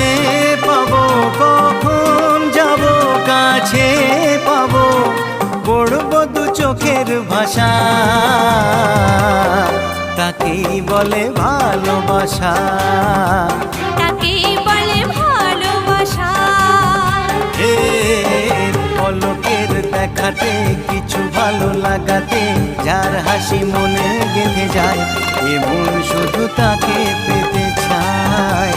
কাছে পাবো, কখন যাব কাছে পাবো, পড়ব দু চোখের ভাষা, তাকেই বলে ভালোবাসা, তাকেই বলে ভালোবাসা। পলকের দেখাতে কিছু ভালো লাগাতে, যার হাসি মনে গেঁথে যায়, এ মন শুধু তাকে পেতে চায়।